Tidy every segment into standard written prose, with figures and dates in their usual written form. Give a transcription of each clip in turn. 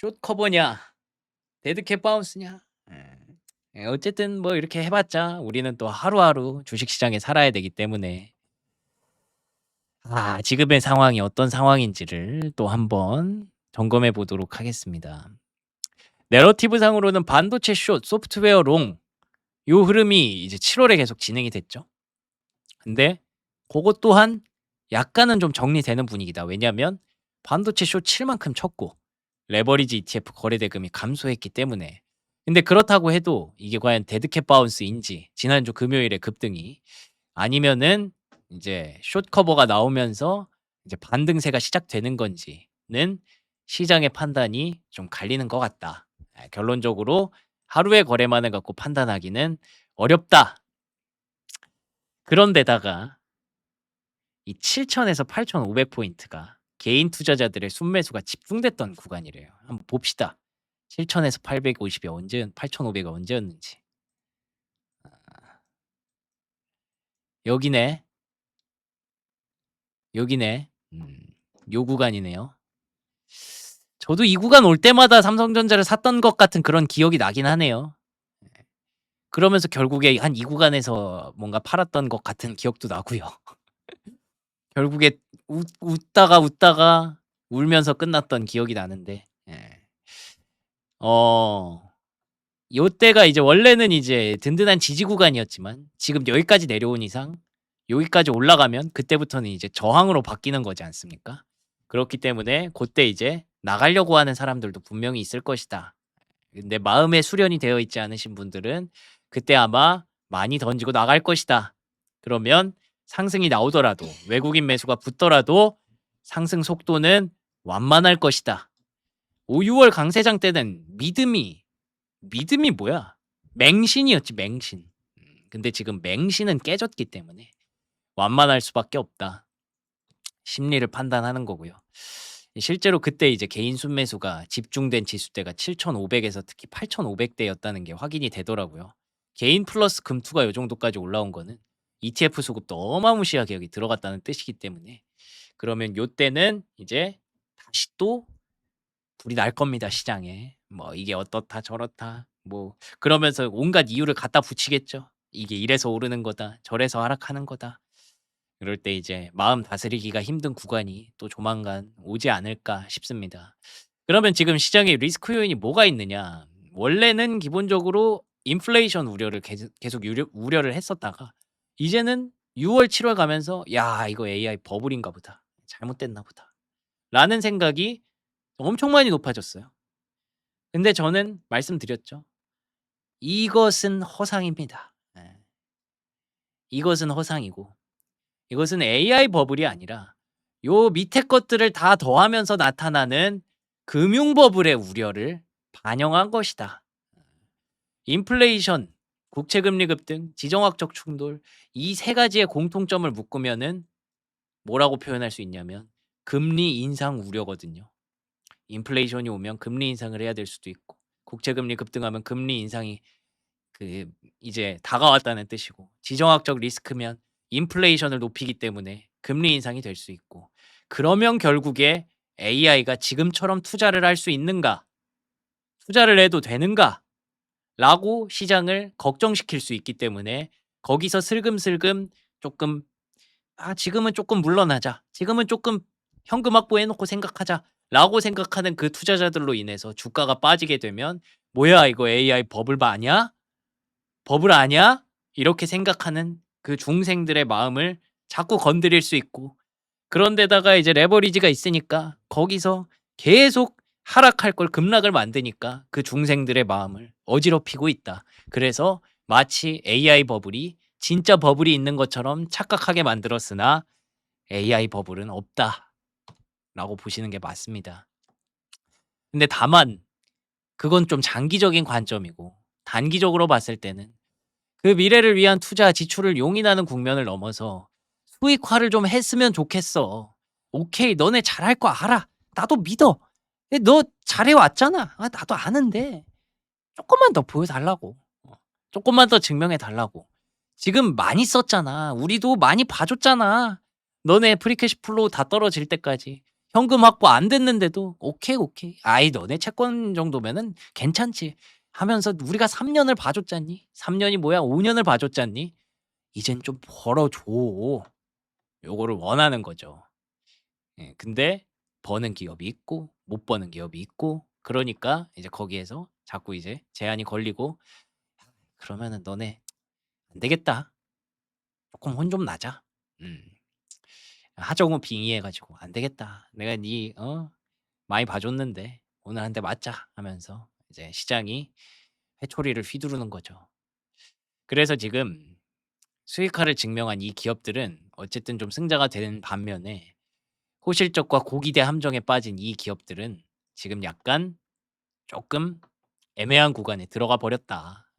숏 커버냐, 데드캣 바운스냐. 어쨌든 뭐 이렇게 해봤자 우리는 또 하루하루 주식시장에 살아야 되기 때문에 지금의 상황이 어떤 상황인지를 또 한번 점검해 보도록 하겠습니다. 내러티브 상으로는 반도체 숏, 소프트웨어 롱 요 흐름이 이제 7월에 계속 진행이 됐죠. 근데 그것 또한 약간은 좀 정리되는 분위기다. 왜냐하면 반도체 숏 칠 만큼 쳤고 레버리지 ETF 거래 대금이 감소했기 때문에. 근데 그렇다고 해도 이게 과연 데드캣 바운스인지 지난주 금요일에 급등이 아니면은 이제 숏 커버가 나오면서 이제 반등세가 시작되는 건지는 시장의 판단이 좀 갈리는 것 같다. 결론적으로 하루의 거래만을 갖고 판단하기는 어렵다. 그런데다가 이 7,000에서 8,500포인트가 개인 투자자들의 순매수가 집중됐던 구간이래요. 한번 봅시다. 7,000에서 850이 언제, 8,500이 언제였는지. 여기네. 여기네. 요 구간이네요. 저도 이 구간 올 때마다 삼성전자를 샀던 것 같은 그런 기억이 나긴 하네요. 그러면서 결국에 한 이 구간에서 뭔가 팔았던 것 같은 기억도 나고요. 결국에 웃다가 울면서 끝났던 기억이 나는데. 요때가 이제 원래는 이제 든든한 지지 구간이었지만 지금 여기까지 내려온 이상 여기까지 올라가면 그때부터는 이제 저항으로 바뀌는 거지 않습니까? 그렇기 때문에 그때 이제 나가려고 하는 사람들도 분명히 있을 것이다. 근데 마음에 수련이 되어 있지 않으신 분들은 그때 아마 많이 던지고 나갈 것이다. 그러면 상승이 나오더라도 외국인 매수가 붙더라도 상승 속도는 완만할 것이다. 5, 6월 강세장 때는 믿음이 뭐야? 맹신이었지, 맹신. 근데 지금 맹신은 깨졌기 때문에 완만할 수밖에 없다. 심리를 판단하는 거고요. 실제로 그때 이제 개인 순매수가 집중된 지수대가 7,500에서 특히 8,500대였다는 게 확인이 되더라고요. 개인 플러스 금투가 요 정도까지 올라온 거는 ETF 수급도 어마무시하게 여기 들어갔다는 뜻이기 때문에 그러면 요때는 이제 다시 또 불이 날 겁니다, 시장에. 뭐 이게 어떻다 저렇다 뭐 그러면서 온갖 이유를 갖다 붙이겠죠. 이게 이래서 오르는 거다, 저래서 하락하는 거다. 그럴 때 이제 마음 다스리기가 힘든 구간이 또 조만간 오지 않을까 싶습니다. 그러면 지금 시장에 리스크 요인이 뭐가 있느냐? 원래는 기본적으로 인플레이션 우려를 계속 우려를 했었다가 이제는 6월, 7월 가면서 야, 이거 AI 버블인가 보다. 잘못됐나 보다. 라는 생각이 엄청 많이 높아졌어요. 근데 저는 말씀드렸죠. 이것은 허상입니다. 이것은 허상이고 이것은 AI 버블이 아니라 요 밑에 것들을 다 더하면서 나타나는 금융 버블의 우려를 반영한 것이다. 인플레이션, 국채금리 급등, 지정학적 충돌 이 세 가지의 공통점을 묶으면은 뭐라고 표현할 수 있냐면 금리 인상 우려거든요. 인플레이션이 오면 금리 인상을 해야 될 수도 있고 국채금리 급등하면 금리 인상이 이제 다가왔다는 뜻이고 지정학적 리스크면 인플레이션을 높이기 때문에 금리 인상이 될 수 있고 그러면 결국에 AI가 지금처럼 투자를 할 수 있는가? 투자를 해도 되는가? 라고 시장을 걱정시킬 수 있기 때문에 거기서 슬금슬금 조금 지금은 조금 물러나자. 지금은 조금 현금 확보해 놓고 생각하자. 라고 생각하는 그 투자자들로 인해서 주가가 빠지게 되면 뭐야 이거 AI 버블 아니야? 버블 아니야? 이렇게 생각하는 그 중생들의 마음을 자꾸 건드릴 수 있고 그런데다가 이제 레버리지가 있으니까 거기서 계속 하락할 걸 급락을 만드니까 그 중생들의 마음을 어지럽히고 있다. 그래서 마치 AI 버블이 진짜 버블이 있는 것처럼 착각하게 만들었으나 AI 버블은 없다. 라고 보시는 게 맞습니다. 근데 다만 그건 좀 장기적인 관점이고 단기적으로 봤을 때는 그 미래를 위한 투자 지출을 용인하는 국면을 넘어서 수익화를 좀 했으면 좋겠어. 오케이, 너네 잘할 거 알아. 나도 믿어. 너 잘해왔잖아. 나도 아는데 조금만 더 보여달라고. 조금만 더 증명해달라고. 지금 많이 썼잖아. 우리도 많이 봐줬잖아. 너네 프리캐시 플로우 다 떨어질 때까지. 현금 확보 안 됐는데도 "오케이, 오케이. 아이 너네 채권 정도면은 괜찮지." 하면서 "우리가 3 년을 봐 줬잖니. 3 년이 뭐야 5 년을 봐 줬잖니. 이젠 좀 벌어 줘." 요거를 원하는 거죠. 예. 근데 버는 기업이 있고 못 버는 기업이 있고 그러니까 이제 거기에서 자꾸 이제 제한이 걸리고 "그러면은 너네 안 되겠다. 쪼끔 혼 좀 나자." 음. 하정우 빙의해 가지고 "안 되겠다. 내가 많이 봐 줬는데 오늘 한 대 맞자." 하면서 이제 시장이 회초리를 휘두르는 거죠. 그래서 지금 수익화를 증명한 이 기업들은 어쨌든 좀 승자가 되는 반면에 호실적과 고기대 함정에 빠진 이 기업들은 지금 약간 쪼끔 애매한 구간에 들어가 버렸다.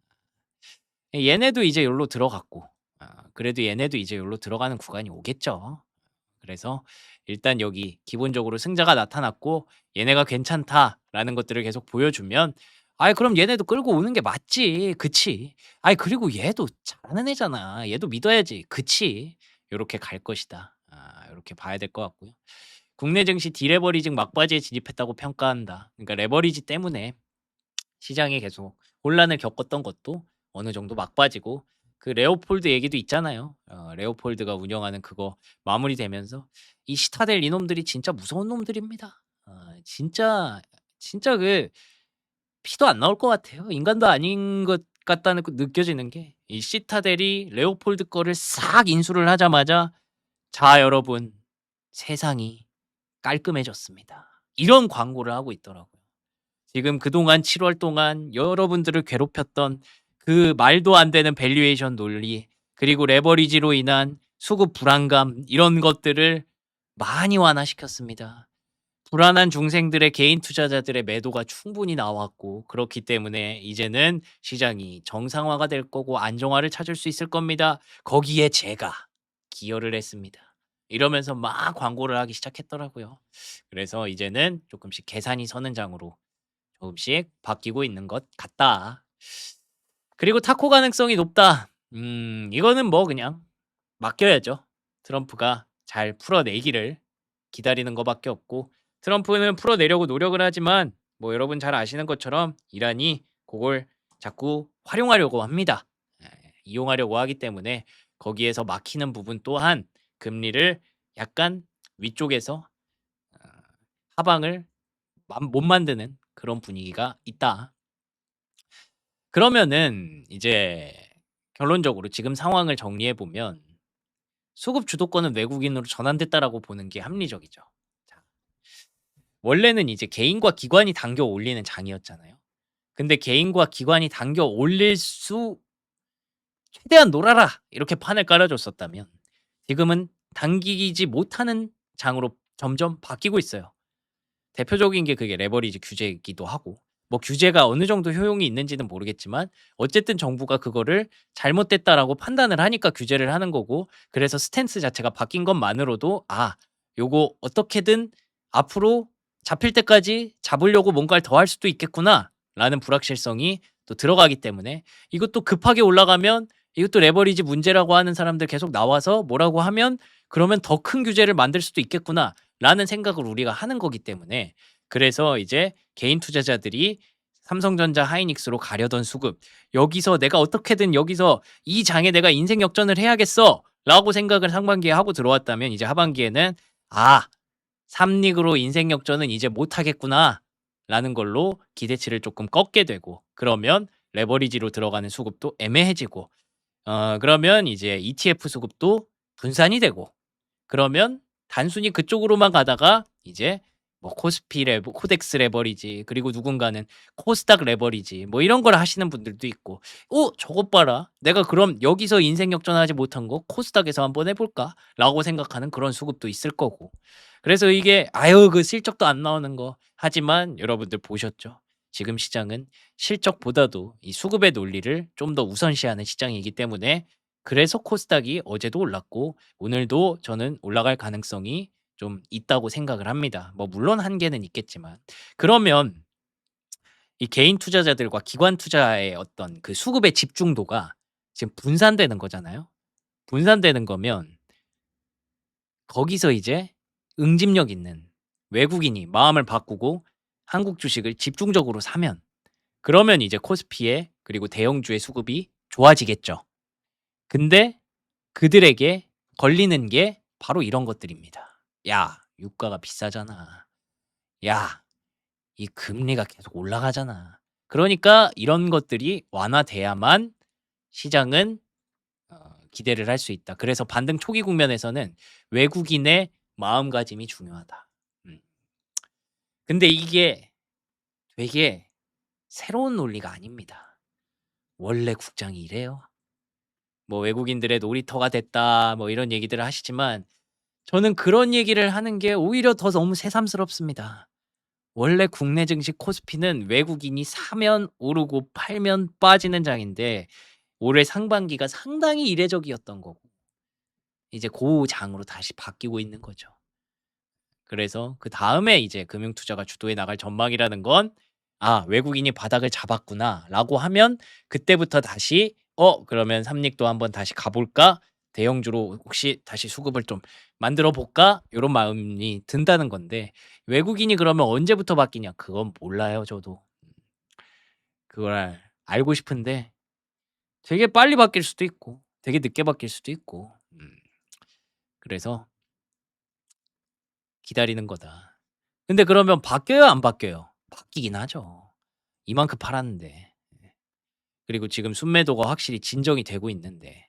얘네도 이제 요로 들어갔고 그래도 얘네도 이제 요로 들어가는 구간이 오겠죠. 그래서 일단 여기 기본적으로 승자가 나타났고 '얘네가 괜찮다.'라는 것들을 계속 보여주면 '아이 그럼 얘네도 끌고 오는 게 맞지. 그치. 아이 그리고 얘도 잘하는 애잖아. 얘도 믿어야지. 그치.' 요렇게 갈 것이다. 요렇게 봐야 될 것 같고요. 국내 증시 디레버리징 막바지에 진입했다고 평가한다. 그러니까 레버리지 때문에 시장이 계속 혼란을 겪었던 것도 어느 정도 막바지고 그 레오폴드 얘기도 있잖아요. 레오폴드가 운영하는 그거 마무리되면서 이 시타델 이놈들이 진짜 무서운 놈들입니다. 진짜 그 피도 안 나올 것 같아요. 인간도 아닌 것 같다는 그 느껴지는 게 이 시타델이 레오폴드 거를 싹 인수를 하자마자 "자 여러분 세상이 깔끔해졌습니다." 이런 광고를 하고 있더라고요. 지금 그동안 7월 동안 여러분들을 괴롭혔던 그 말도 안 되는 밸류에이션 논리 그리고 레버리지로 인한 수급 불안감 이런 것들을 많이 완화시켰습니다. 불안한 중생들의 개인 투자자들의 매도가 충분히 나왔고 그렇기 때문에 이제는 시장이 정상화가 될 거고 안정화를 찾을 수 있을 겁니다. 거기에 제가 기여를 했습니다. 이러면서 막 광고를 하기 시작했더라고요. 그래서 이제는 조금씩 계산이 서는 장으로 조금씩 바뀌고 있는 것 같다. 그리고 타코 가능성이 높다. 이거는 뭐 그냥 맡겨야죠. 트럼프가 잘 풀어내기를 기다리는 것밖에 없고 트럼프는 풀어내려고 노력을 하지만 뭐 여러분 잘 아시는 것처럼 이란이 그걸 자꾸 활용하려고 합니다. 예, 이용하려고 하기 때문에 거기에서 막히는 부분 또한 금리를 약간 위쪽에서 어, 하방을 못 만드는 그런 분위기가 있다. 그러면은 이제 결론적으로 지금 상황을 정리해 보면 수급 주도권은 외국인으로 전환됐다라고 보는 게 합리적이죠. 자, 원래는 이제 개인과 기관이 당겨 올리는 장이었잖아요. 근데 개인과 기관이 당겨 올릴 수 최대한 놀아라 이렇게 판을 깔아줬었다면 지금은 당기지 못하는 장으로 점점 바뀌고 있어요. 대표적인 게 그게 레버리지 규제이기도 하고 뭐 규제가 어느 정도 효용이 있는지는 모르겠지만 어쨌든 정부가 그거를 잘못됐다라고 판단을 하니까 규제를 하는 거고 그래서 스탠스 자체가 바뀐 것만으로도 '아 요거 어떻게든 앞으로 잡힐 때까지 잡으려고 뭔가를 더 할 수도 있겠구나.'라는 불확실성이 또 들어가기 때문에 이것도 급하게 올라가면 이것도 레버리지 문제라고 하는 사람들 계속 나와서 뭐라고 하면 '그러면 더 큰 규제를 만들 수도 있겠구나.'라는 생각을 우리가 하는 거기 때문에 그래서 이제 개인 투자자들이 삼성전자, 하이닉스로 가려던 수급 여기서 '내가 어떻게든 여기서 이 장에 내가 인생 역전을 해야겠어.'라고 생각을 상반기에 하고 들어왔다면 이제 하반기에는 '아 삼릭으로 인생 역전은 이제 못 하겠구나.'라는 걸로 기대치를 조금 꺾게 되고 그러면 레버리지로 들어가는 수급도 애매해지고 그러면 이제 ETF 수급도 분산이 되고 그러면 단순히 그쪽으로만 가다가 이제 뭐 코스피 레버 코덱스 레버리지 그리고 누군가는 코스닥 레버리지 뭐 이런 걸 하시는 분들도 있고 '저것 봐라. 내가 그럼 여기서 인생 역전하지 못한 거 코스닥에서 한번 해 볼까?'라고 생각하는 그런 수급도 있을 거고. 그래서 이게 '아유 그 실적도 안 나오는 거.' 하지만 여러분들 보셨죠? 지금 시장은 실적보다도 이 수급의 논리를 좀 더 우선시하는 시장이기 때문에 그래서 코스닥이 어제도 올랐고 오늘도 저는 올라갈 가능성이 좀 있다고 생각을 합니다. 뭐 물론 한계는 있겠지만. 그러면 이 개인 투자자들과 기관 투자의 어떤 그 수급의 집중도가 지금 분산되는 거잖아요. 분산되는 거면 거기서 이제 응집력 있는 외국인이 마음을 바꾸고 한국 주식을 집중적으로 사면 그러면 이제 코스피의 그리고 대형주의 수급이 좋아지겠죠. 근데 그들에게 걸리는 게 바로 이런 것들입니다. 야, 유가가 비싸잖아. 야, 이 금리가 계속 올라가잖아. 그러니까 이런 것들이 완화돼야만 시장은 기대를 할 수 있다. 그래서 반등 초기 국면에서는 외국인의 마음가짐이 중요하다. 음. 근데 이게 되게 새로운 논리가 아닙니다. 원래 국장이 이래요. 뭐 외국인들의 놀이터가 됐다 뭐 이런 얘기들을 하시지만 저는 그런 얘기를 하는 게 오히려 더 너무 새삼스럽습니다. 원래 국내 증시 코스피는 외국인이 사면 오르고 팔면 빠지는 장인데 올해 상반기가 상당히 이례적이었던 거고 이제 고 장으로 다시 바뀌고 있는 거죠. 그래서 그다음에 이제 금융투자가 주도해 나갈 전망이라는 건 '아 외국인이 바닥을 잡았구나.'라고 하면 그때부터 다시 '그러면 삼릭도 한번 다시 가 볼까? 대형주로 혹시 다시 수급을 좀 만들어 볼까?' 요런 마음이 든다는 건데 외국인이 그러면 언제부터 바뀌냐 그건 몰라요 저도. 그걸 알고 싶은데 되게 빨리 바뀔 수도 있고 되게 늦게 바뀔 수도 있고 그래서 기다리는 거다. 근데 그러면 바뀌어요 안 바뀌어요? 바뀌긴 하죠. 이만큼 팔았는데. 그리고 지금 순매도가 확실히 진정이 되고 있는데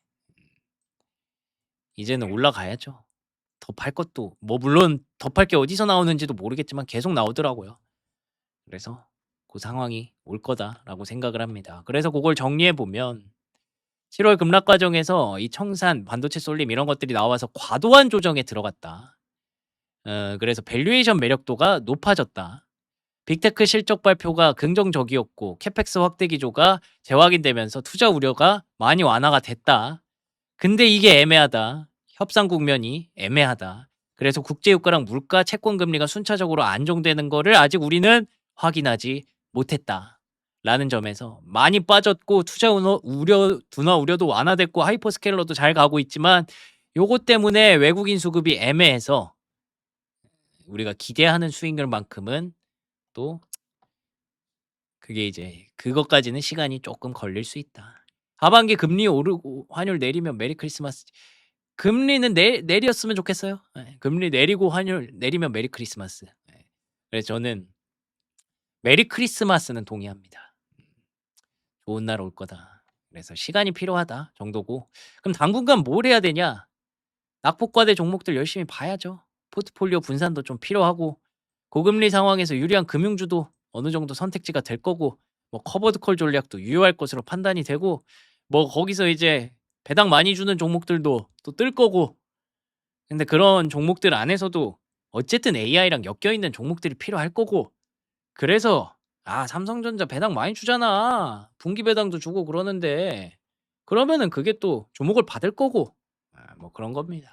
이제는 올라가야죠. 더 팔 것도 뭐 물론 더 팔 게 어디서 나오는지도 모르겠지만 계속 나오더라고요. 그래서 그 상황이 올 거다라고 생각을 합니다. 그래서 그걸 정리해 보면 7월 급락 과정에서 이 청산, 반도체 쏠림 이런 것들이 나와서 과도한 조정에 들어갔다. 그래서 밸류에이션 매력도가 높아졌다. 빅테크 실적 발표가 긍정적이었고 캐펙스 확대 기조가 재확인되면서 투자 우려가 많이 완화가 됐다. 근데 이게 애매하다. 협상 국면이 애매하다. 그래서 국제유가랑 물가, 채권 금리가 순차적으로 안정되는 거를 아직 우리는 확인하지 못했다. 라는 점에서 많이 빠졌고 둔화 우려도 완화됐고 하이퍼스케일러도 잘 가고 있지만 요것 때문에 외국인 수급이 애매해서 우리가 기대하는 수익률만큼은 또 그게 이제 그것까지는 시간이 조금 걸릴 수 있다. 하반기 금리 오르고 환율 내리면 메리 크리스마스. 금리는 내렸으면 좋겠어요. 예. 금리 내리고 환율 내리면 메리 크리스마스. 예. 그래서 저는 메리 크리스마스는 동의합니다. 좋은 날 올 거다. 그래서 시간이 필요하다 정도고. 그럼 당분간 뭘 해야 되냐? 낙폭과대 종목들 열심히 봐야죠. 포트폴리오 분산도 좀 필요하고 고금리 상황에서 유리한 금융주도 어느 정도 선택지가 될 거고 뭐 커버드 콜 전략도 유효할 것으로 판단이 되고 뭐 거기서 이제 배당 많이 주는 종목들도 또 뜰 거고 근데 그런 종목들 안에서도 어쨌든 AI랑 엮여 있는 종목들이 필요할 거고 그래서 삼성전자 배당 많이 주잖아. 분기 배당도 주고 그러는데 그러면은 그게 또 주목을 받을 거고 뭐 그런 겁니다.